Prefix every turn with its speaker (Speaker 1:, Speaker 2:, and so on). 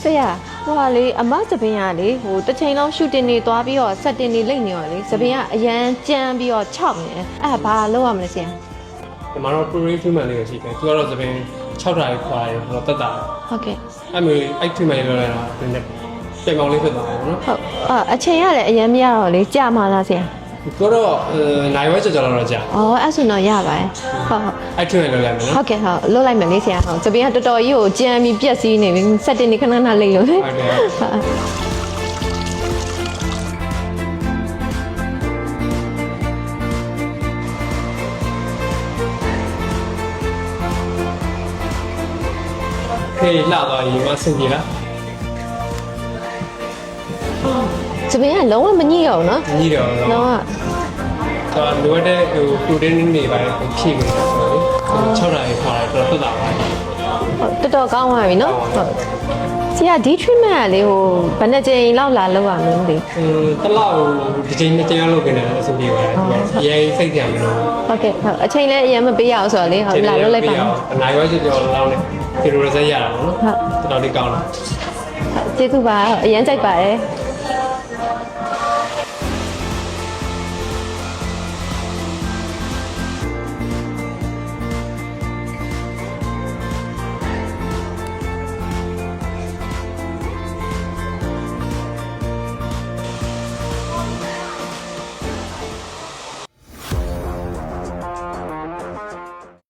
Speaker 1: ဆရာဟိုကလေအမစပင်းကလေဟိုတစ်ချိန်လုံးရှူတင်နေသွားပြီးတော့ဆက်တင်နေလိမ့်နေရောလေစပင်းကအရန်ကြမ်းပြီးတော့6နေအဲ့ဘာလုပ်ရမလဲဆရာ
Speaker 2: ဒီမှာတော့ pre treatment လေးရှိတယ်သူကတော့သပင်း6ဓာတ်ခွာရတယ်တော့တက်တာ
Speaker 1: ဟုတ်ကဲ့
Speaker 2: အဲ့မျိုးအဲ့ treatment လေးလုပ်လိုက်တာဒီနေ့ပြန်ကောင်းလေးဖြစ်သွားတယ်နော်
Speaker 1: ဟုတ်အချိန်ရလည်းအရန်မရတော့လေကြာမှလားဆရာ
Speaker 2: သူကတော့နိုင်ဝဲကြော်တော့ကြာ
Speaker 1: อ๋อအဲ့ဆိုတော့ရပါတယ်ဟုတ်ဟုတ်
Speaker 2: အဲ့ treatment လုပ်လိုက်မယ်နော်
Speaker 1: ဟုတ်ကဲ့ဟုတ်လွတ်လိုက်မယ်လေဆရာဟုတ်စပင်းကတော်တော်ကြီးကိုကြမ်းပြီးပြက်စီးနေပြီဆက်တင်နေခဏခဏလိမ့်လို့လေ
Speaker 2: ဟုတ်ကဲ့ ခေလာတော့ဒီမှာဆင်ကြီးလား
Speaker 1: စပင်းကလုံးဝမညှိတော့ဘူးနော်
Speaker 2: ကြီးတော့
Speaker 1: လုံးဝ
Speaker 2: တော့လိုတဲ့ဟို protein တွေပါဖြည့်နေတယ်ဆိုတော့6ဓာတ်ခွာရတယ်တော့တက်တာပါ
Speaker 1: တော်တော်ကောင်းသွားပြီနော်ဟုတ်ဆရာဒီ treatment ကလေဟိုဘယ်နှကြိမ်လောက်လာလောက်ရမလဲမသိ
Speaker 2: တလောက်ဒီချိန်နဲ့တရားလုပ်နေတယ်အဆင်ပြေပါတယ်။ရေးစိတ်ကြံမလို့
Speaker 1: ဟုတ်ကဲ့ဟုတ်အချိန်လည်းအရင်မပေးရအောင်ဆိုတော့လေဟုတ်လာလုပ်လိုက်ပါမယ်
Speaker 2: အနိုင်ဝဲကြော်လောက်နေဒီလိုရက်ရတာပေါ့နော်။တော်တော်လေးကောင်းလား
Speaker 1: ကျေးဇူးပါအရင်ကြိုက်ပါတယ်
Speaker 2: ။